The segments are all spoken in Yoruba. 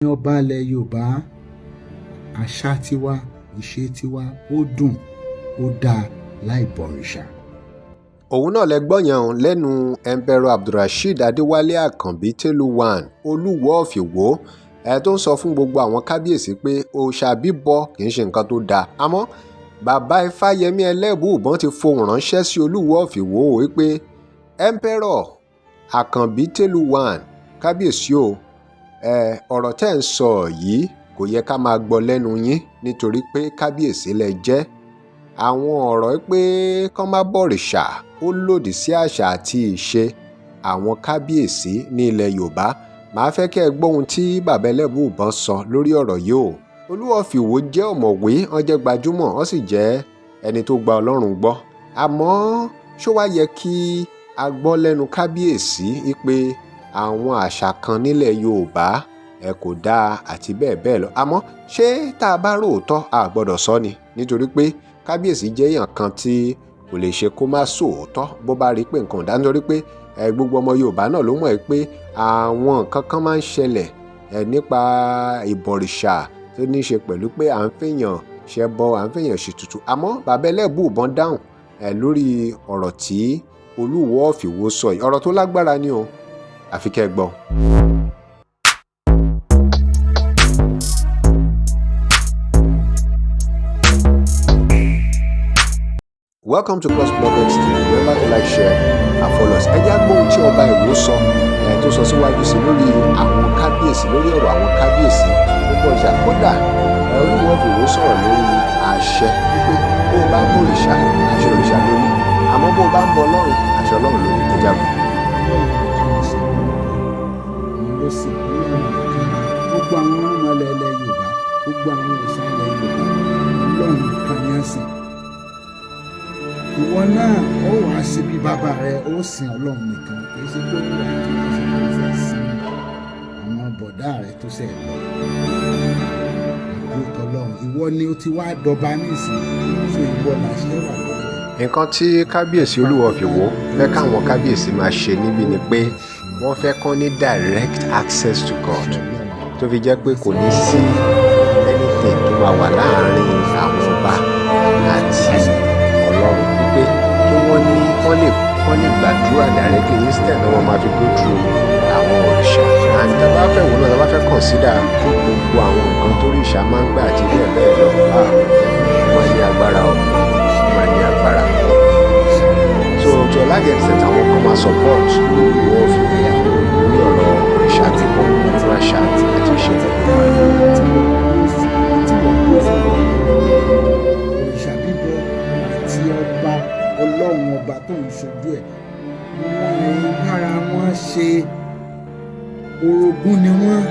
Ní ọba ilẹ̀ Yorùbá, àṣà tiwa, ìṣe tiwa, ó dùn, ó dáa láì bọ̀rìṣà. òun náà lẹ gbọ́ yẹn lẹ́nu Emperor Abdulrasheed Adéwálé Àkànbí Télùwàn Olúwo of Ìwó tó ń sọ fún gbogbo àwọn kábíyèsí pé òòṣà bíbọ kì í ṣe nǹkan tó dáa. Àmọ́ bàbá Ifáyẹmí Ẹlẹ́bùíbọn ti fohùn ránṣẹ́ sí Olúwo of Ìwó wípé Emperor Àkànbí Télùwàn kábíyèsí o, ọ̀rọ̀ tẹ́ ń sọ yìí kò yẹ ká máa gbọ́ lẹ́nu yín nítorí pé kábíyèsí lẹ jẹ́. Àwọn ọ̀rọ̀ pé kán má bọ̀rìṣà ó lòdì sí àṣà àti ìṣe àwọn kábíyèsí ní ilẹ̀ Yorùbá. Màá fẹ́ kẹ́ ẹ gbọ́ ohun tí bàbá Ẹlẹ́bùíbọn sọ lórí ọ̀rọ̀ yìí o. Olúwo of Ìwó jẹ́ ọ̀mọ̀wé, wọ́n jẹ́ gbajúmọ̀, wọ́n sì jẹ́ ẹni tó gba Ọlọ́run gbọ́. Àmọ́ ṣó wá yẹ kí a gbọ́ lẹ́nu kábíyèsí pé àwọn àṣà kan nílẹ̀ Yorùbá kò dáa àti bẹ́ẹ̀ bẹ́ẹ̀ lọ. Àmọ́ ṣé tá a bá róòótọ́ a gbọ́dọ̀ sọ ni, nítorí pé kábíyèsí jẹ́ èèyàn kan tí kò lè ṣe kó má sòótọ́ bó bá rí pé nǹkan ò dá, nítorí pé gbogbo ọmọ Yorùbá náà ló mọ̀ pé àwọn nǹkan kan máa ń ṣẹlẹ̀ nípa ìbọ̀rìṣà tó ní í ṣe pẹ̀lú pé à ń fèèyàn ṣẹbọ, à ń fèèyàn ṣètùtù. Àmọ́ bàbá Ẹlẹ́bùíbọn dáhùn lórí ọ̀rọ̀ tí Olúwo of Ìwó sọ yìí. Ọ̀rọ̀ tó lágbára ni o, àfi kẹ́ ẹ gbọ́. Welcome to Cross-BlogX TV. Remember to like, share and follow us. Ẹ jẹ́ á gbọ́ ohun tí ọba Ìwó sọ tó sọ síwájú sí lórí àwọn kábíyèsí, lórí ọ̀rọ̀ àwọn kábíyèsí tó bọ̀ ìṣà. Kódà Olúwo of Ìwó sọ̀rọ̀ lórí àṣẹ wípé bó o bá ń bọ òrìṣà, àṣẹ òrìṣà lórí. Àmọ́ bó o bá ń bọ Ọlọ́run, àṣẹ Ọlọ́run lórí. Ẹ jábọ̀. Gbogbo àwọn ọmọlẹ̀ ilẹ̀ Yorùbá, gbogbo àwọn òòṣà ilẹ̀ Yorùbá, Ọlọ́run kan ní ẹ̀sìn. Ìwọ náà ó wàá ṣe bí bàbá rẹ, ó sìn Ọlọ́run nìkan, kì í ṣe pé ó wà kí ó ṣe pé ó fẹ́ sin àwọn bọ̀dá rẹ tó ṣẹ̀ lọ. Àbúrò tọlọ́run, ìwọ ni ó ti wá dọba nísìnyí, so ìwọ làṣẹ wà lọ́wọ́. Nǹkan tí kábíyèsí Olúwo of Ìwó fẹ́ káwọn kábíyèsí máa ṣe níbí ni pé wọ́n fẹ́ kán ní direct access to God, tó fi jẹ́ pé kò ní sí anything tó máa wà láàárín àwọn ọba àti Ọlọ́run, wípé kí wọ́n lè gbàdúrà directly instead náà wọ́n máa fi go through àwọn òrìṣà. And tá a bá fẹ́ wò náà, tá a bá fẹ́ consider gbogbo àwọn nǹkan tó òrìṣà máa ń gbà àti bẹ́ẹ̀ bẹ́ẹ̀ lọ, wọ́n ní agbára o, wọ́n ní agbára. So to a large extent àwọn kan máa support Olúwo of Ìwó lórí ọ̀rọ̀ òrìṣà bíbọ nínú àṣà àti ìṣe Yorùbá. Òrìṣà bíbọ àti ọba Ọlọ́run ọba tó ń ṣojú ẹ̀, wọ́n bára wọn ṣe, orogún ni wọ́n.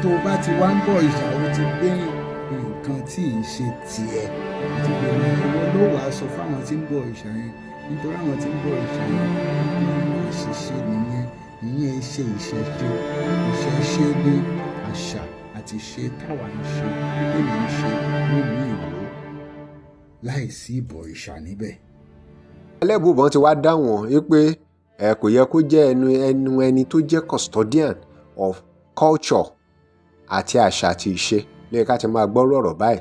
Tó o bá ti wá ń bọ òrìṣà, o ti gbé nǹkan tí ì ṣe tiẹ̀, àti pé ìwọ ló wàá sọ fáwọn tí ń bọ òrìṣà yẹn, nítorí àwọn tí ń bọ òrìṣà yẹn wọ́n àṣìṣe nìyẹn. Ìyẹn ṣe ìṣẹ̀ṣe ní àṣà àti ìṣe táwa ń ṣe, èmi ń ṣe nílùú Ìwó láìsí ìbọ̀rìṣà níbẹ̀. Ẹlẹ́bùíbọn ti wá dáhùn wípé kò yẹ kó jẹ́ ẹni tó jẹ́ custodian of culture àti àṣà àti ìṣe lóye ká ti máa gbọ́rọ̀ ọ̀rọ̀ báyìí.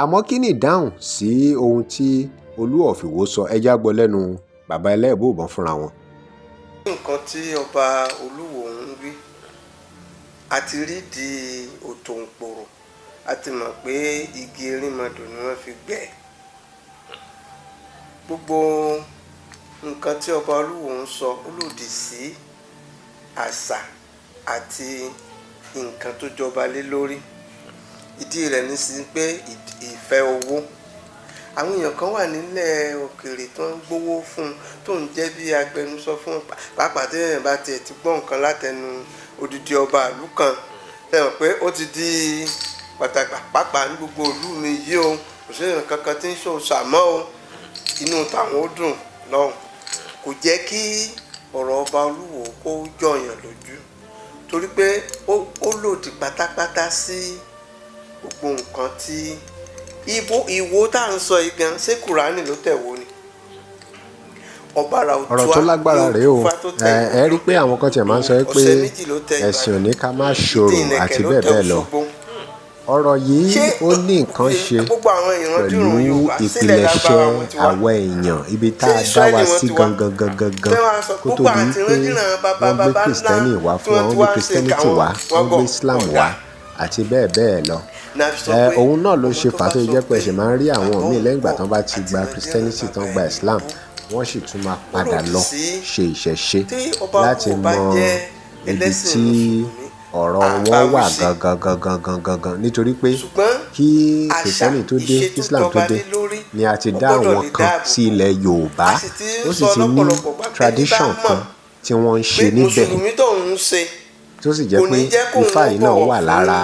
Àmọ́ kí ni ìdáhùn sí ohun tí Olúwo of Ìwó sọ? Ẹ já gbọ́ lẹ́nu bàbá Ẹlẹ́bùíbọn fúnra wọn. Nǹkan tí ọba Olúwo ń wí, a ti rí di òtòǹpòrò, a ti mọ̀ pé igi erímọdò ni wọ́n fi gbẹ́. Gbogbo nǹkan tí ọba Olúwo ń sọ ó lòdì sí àṣà àti nǹkan tó jọba lé lórí. Ìdí rẹ̀ ní sí pé ìfẹ́ owó. Àwọn èèyàn kan wà nílẹ̀ òkèèrè tó ń gbowó fún un, tó ń jẹ́ bí agbẹnusọ fún un, pàápàá tí èèyàn bá tiẹ̀ ti gbọ́ nǹkan látẹnu odidi ọba ìlú kan, ẹ mọ̀ pé ó ti di pàtàkì pàápàá ní gbogbo ìlú mi yìí o, kò sí èèyàn kankan tí ń ṣòṣà mọ́ o, inú táwọn ó dùn lọ́hùn. Kò jẹ́ kí ọ̀rọ̀ ọba Olúwo kó jọyàn lójú, torí pé ó lòdì pátápátá sí gbogbo nǹkan tí Ìwó tá à ń sọ yìí gan, ṣé Kùránì ló tẹ̀wó ni? ọ̀bàrà òtúá ọ̀rọ̀ tó lágbára rèé o. Ẹ rí i pé àwọn kan tiẹ̀ máa ń sọ pé ọ̀sẹ̀ méjì ló tẹ ẹ̀sìn ò ní ká má ìdí ṣòro ìlẹ̀kẹ̀ àti ló bẹ́ẹ̀ tẹ bẹ́ẹ̀ lọ. Òṣogbo. ọ̀rọ̀ yìí Ṣé ó ní nǹkan ṣe gbogbo àwọn ìrandíran pẹ̀lú Yorùbá sílẹ̀ ìpilẹ̀ṣẹ̀ lágbára wọn ti wá? àwa èèyàn ibi tá Ṣé a dá Ísírẹ́lì wa wọn sí ti wá? gangan Fẹ́ wá sọ kó tó gbogbo di àti pé ìrandíran bàbá wọ́n gbé bàbá ńlá kìrìsìtẹ́nì wá fún wọn tí gbé wọ́n ti wá ń ṣe kìrìsìtẹ́nìtì wá wọ́n gbé Islam wá àti bẹ́ẹ̀ bẹ́ẹ̀ lọ. náà fi sọ pé Òun náà ló ọmọ ṣe tó fà á bá tó sọ jẹ́ pé pé ẹ̀ṣẹ̀ máa ń rí àwọn bàbá míì òun lẹ́yìn ìgbà bọ̀ tán bá ti àti gba ìrandíran kìrìsìtẹ́nìtì tán bàbá gba ẹ̀ Islam bọ̀. wọ́n sì tún máa Ó padà lòdì lọ sí ṣe ìṣẹ̀ṣe tí ọba láti Olúwo bá mọ jẹ́ ibi ẹlẹ́sìn tí Mùsùlùmí ọ̀rọ̀ wọn àbáwí wà sí. gangan nítorí pé ṣùgbọ́n kí àṣà kìrìsìtẹ́nì tó dé ìṣe kí tó Islam tó jọba dé lé lórí ni a ti ó dá gbọ́dọ̀ àwọn lè kan dáàbò sí bò. ilẹ̀ Yorùbá a sì ti ó ń sì sọ ti ní lọ́pọ̀lọpọ̀ gbà pé ní bá tradition mọ̀ kan tí wọ́n ń pé ṣe níbẹ̀ Mùsùlùmí tó ń ṣe tó sì jẹ́ kò pé ní jẹ́ kóun Ifá yìí náà bọ̀wọ̀ wà fún lára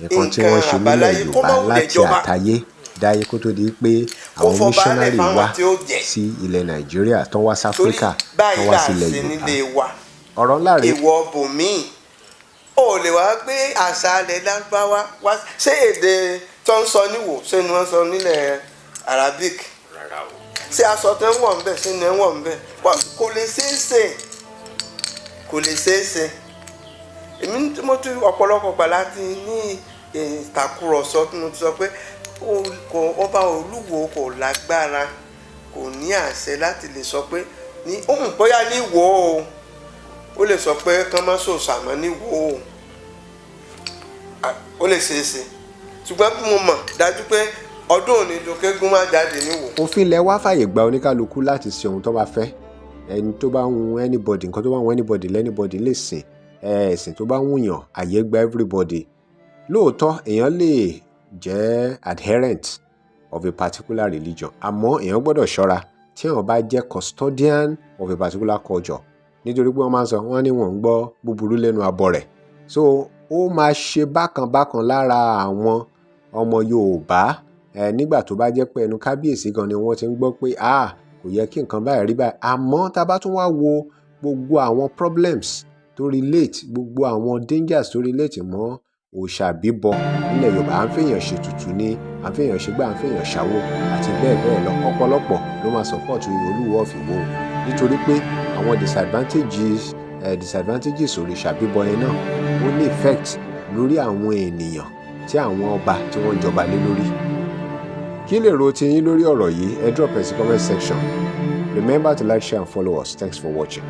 nǹkan tí wọ́n ṣe nílẹ̀ àbáláyé kó Yorùbá má wulẹ̀ láti jọba àtayé dáyé kó tó di pé kó àwọn fọbaálẹ̀ missionary fáwọn wá tí ó jẹ́ sí ilẹ̀ Nàìjíríà tán wá sí torí Áfíríkà tán báyìí wá là sí ń ilẹ̀ ṣe Yorùbá. nílé wa ọ̀rọ̀ ńlá rèé. ìwọ bòmíì ò lè wá gbé àṣà alẹ̀ Lárúbáwá wá ṣé èdè tó ń sọ níwò ṣé ni wọ́n sọ nílẹ̀ Arabic ṣé aṣọ tó ń wọ̀ ń bẹ̀ ṣé ni wọ́n wọ̀ ń bẹ̀ kò lè ṣeé ṣe kò lè ṣeé ṣe èmi tí mo tún ọ̀pọ̀lọpọ̀ gbà láti ní ìtàkùrọ̀sọ tí mo ti sọ pé ọba Olúwo kò lágbára kò ní àṣẹ láti lè sọ pé ní ohun bóyá ní Ìwó o ó lè sọ pé kán má sòsàmọ́ ní Ìwó o ó lè ṣeé ṣe ṣùgbọ́n bí mo mọ̀ dájú pé ọdún òní lókégún má jáde níwò. òfin ilẹ̀ wa fàyè gba oníkálukú láti ṣe ohun tó bá fẹ́ ẹni tó bá wù anybody nǹkan tó bá wù anybody lẹ́nibody lè sìn ẹ̀sìn tó bá wùyàn àyè gba everybody. lóòótọ́ èèyàn lè jẹ́ adherent of a particular religion àmọ́ èèyàn gbọ́dọ̀ ṣọ́ra tí èèyàn bá jẹ́ custodian of a particular culture nítorí pé wọ́n máa ń sọ wọ́n ní wọ́n ń gbọ́ búburú lẹ́nu abọ́ rẹ̀ so ó máa ṣe bákan lára àwọn ọmọ Yorùbá nígbà tó bá jẹ́ pé ẹnu kábíyèsí gan ni wọ́n ti ń gbọ́ pé kò yẹ kí nǹkan báyìí rí báyìí àmọ́ tá a bá tún wá wo gbogbo àwọn problems tó relate gbogbo àwọn dangers tó relate mọ́ òòṣà bíbọ nílẹ̀ Yorùbá à ń fèèyàn ṣe tutù ni à ń fèèyàn ṣe gbà à ń fèèyàn ṣàwó àti bẹ́ẹ̀ bẹ́ẹ̀ lọ ọ̀pọ̀lọpọ̀ ló máa support Olúwo of Ìwó nítorí pé àwọn disadvantages òrìṣà bíbọ yẹn náà ó ní effect lórí àwọn ènìyàn tí àwọn ọba tí wọ́n jọba lé lórí. Kí lè ro tiyín lórí ọ̀rọ̀ yìí ẹ drop ẹ sí comment section. Remember to like, share and follow us. Thanks for watching.